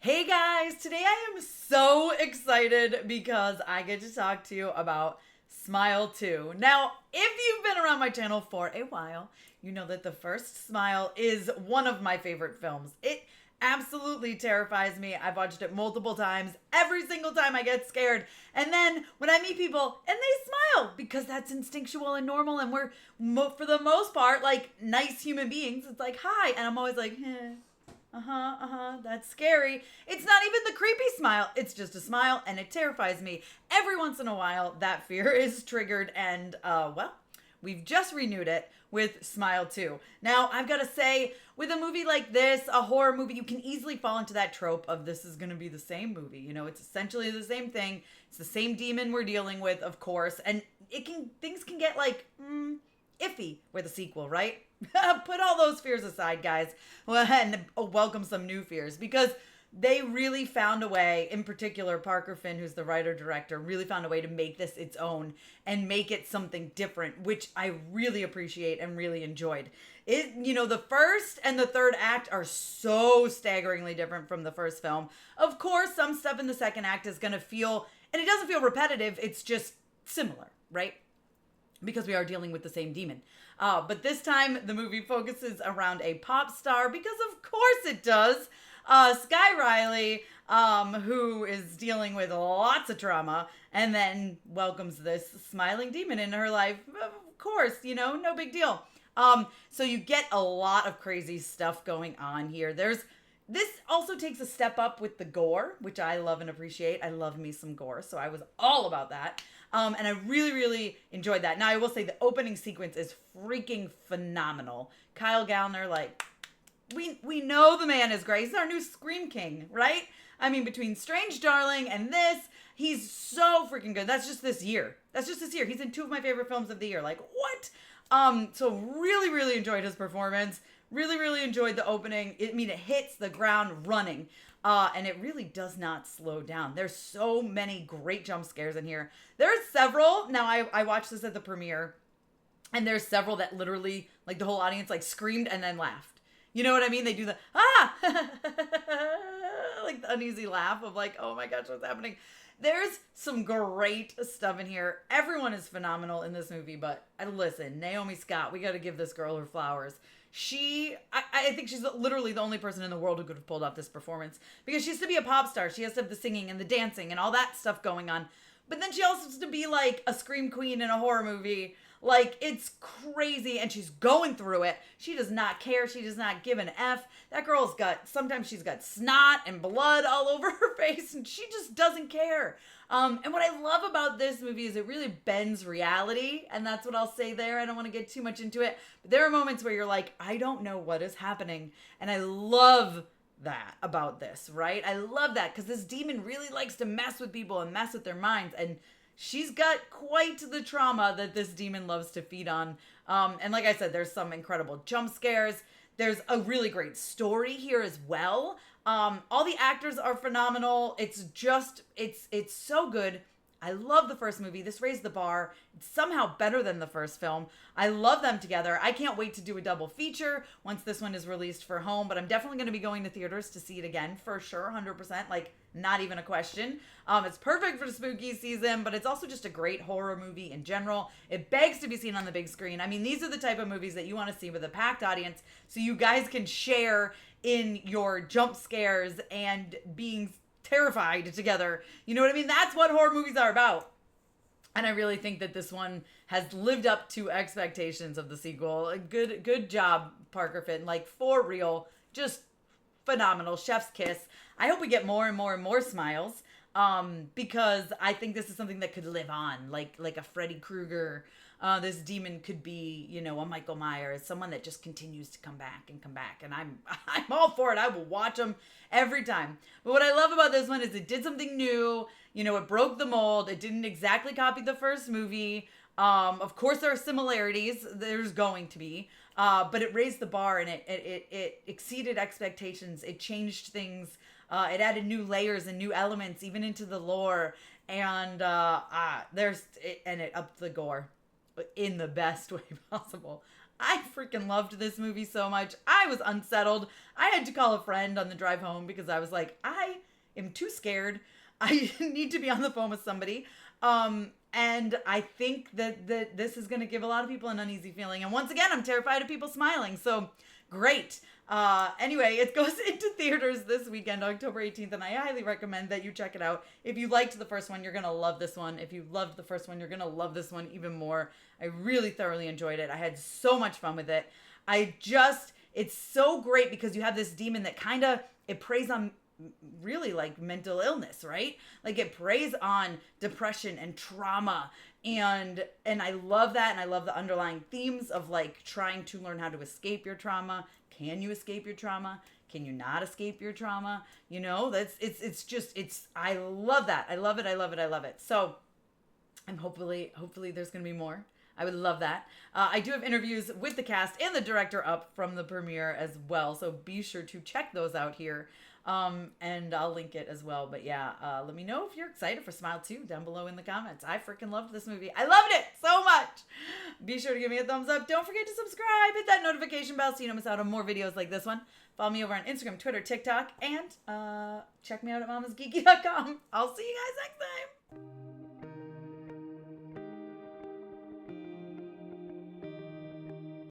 Hey guys, today I am so excited because I get to talk to you about Smile 2. Now, if you've been around my channel for a while, you know that the first Smile is one of my favorite films. It absolutely terrifies me. I've watched it multiple times. Every single time I get scared. And then when I meet people and they smile because that's instinctual and normal and we're, for the most part, like nice human beings, it's like, hi. And I'm always like, that's scary. It's not even the creepy smile. It's just a smile and it terrifies me. Every once in a while, that fear is triggered and, we've just renewed it with Smile 2. Now, I've got to say, with a movie like this, a horror movie, you can easily fall into that trope of this is going to be the same movie. You know, it's essentially the same thing. It's the same demon we're dealing with, of course, and things can get like, iffy with a sequel, right? Put all those fears aside, guys, and welcome some new fears because they really found a way, in particular, Parker Finn, who's the writer-director, really found a way to make this its own and make it something different, which I really appreciate and really enjoyed. The first and the third act are so staggeringly different from the first film. Of course, some stuff in the second act is going to feel, and it doesn't feel repetitive, it's just similar, right? Because we are dealing with the same demon. But this time, the movie focuses around a pop star, because of course it does. Sky Riley, who is dealing with lots of trauma, and then welcomes this smiling demon into her life. Of course, no big deal. So you get a lot of crazy stuff going on here. This also takes a step up with the gore, which I love and appreciate. I love me some gore, so I was all about that. And I really, really enjoyed that. Now, I will say the opening sequence is freaking phenomenal. Kyle Gallner, we know the man is great. He's our new Scream King, right? I mean, between Strange Darling and this, he's so freaking good. That's just this year. He's in two of my favorite films of the year. Like, what? So really, really enjoyed his performance. Really, really enjoyed the opening. It hits the ground running. And it really does not slow down. There's so many great jump scares in here. There are several. Now, I watched this at the premiere, and there's several that literally, like, the whole audience, like, screamed and then laughed. You know what I mean? They do the, like, the uneasy laugh of, like, oh my gosh, what's happening? There's some great stuff in here. Everyone is phenomenal in this movie, but listen, Naomi Scott, we got to give this girl her flowers. I think she's literally the only person in the world who could have pulled off this performance because she has to be a pop star. She has to have the singing and the dancing and all that stuff going on. But then she also has to be like a scream queen in a horror movie. Like, it's crazy, and she's going through it. She does not care. She does not give an F. That girl's sometimes she's got snot and blood all over her face, and she just doesn't care. And what I love about this movie is it really bends reality, and that's what I'll say there. I don't want to get too much into it, but there are moments where you're like, I don't know what is happening, and I love that about this, right? I love that, because this demon really likes to mess with people and mess with their minds, and she's got quite the trauma that this demon loves to feed on. And like I said, there's some incredible jump scares. There's a really great story here as well. All the actors are phenomenal. It's so good. I love the first movie. This raised the bar. It's somehow better than the first film. I love them together. I can't wait to do a double feature once this one is released for home, but I'm definitely going to be going to theaters to see it again for sure, 100%, like not even a question. It's perfect for spooky season, but it's also just a great horror movie in general. It begs to be seen on the big screen. I mean, these are the type of movies that you want to see with a packed audience so you guys can share in your jump scares and being terrified together. You know what I mean? That's what horror movies are about. And I really think that this one has lived up to expectations of the sequel. Good job, Parker Finn. Like, for real, just phenomenal. Chef's kiss. I hope we get more and more and more smiles, because I think this is something that could live on, like a Freddy Krueger. This demon could be, a Michael Myers, someone that just continues to come back, and I'm all for it. I will watch them every time. But what I love about this one is it did something new. It broke the mold. It didn't exactly copy the first movie. Of course, there are similarities. There's going to be, but it raised the bar and it exceeded expectations. It changed things. It added new layers and new elements, even into the lore, and it upped the gore in the best way possible. I freaking loved this movie so much. I was unsettled. I had to call a friend on the drive home because I was like, I am too scared. I need to be on the phone with somebody. And I think that this is going to give a lot of people an uneasy feeling. And once again, I'm terrified of people smiling. So great. Anyway, it goes into theaters this weekend, October 18th, and I highly recommend that you check it out. If you liked the first one, you're going to love this one. If you loved the first one, you're going to love this one even more. I really thoroughly enjoyed it. I had so much fun with it. It's so great because you have this demon that it preys on really like mental illness, right? Like it preys on depression and trauma, and I love that, and I love the underlying themes of like trying to learn how to escape your trauma. Can you escape your trauma? Can you not escape your trauma? You know, I love that. I love it. So I'm hopefully there's gonna be more. I would love that. I do have interviews with the cast and the director up from the premiere as well, so be sure to check those out here. And I'll link it as well. But yeah, let me know if you're excited for Smile 2 down below in the comments. I freaking loved this movie. I loved it so much. Be sure to give me a thumbs up. Don't forget to subscribe. Hit that notification bell so you don't miss out on more videos like this one. Follow me over on Instagram, Twitter, TikTok, and check me out at MamasGeeky.com. I'll see you guys next time.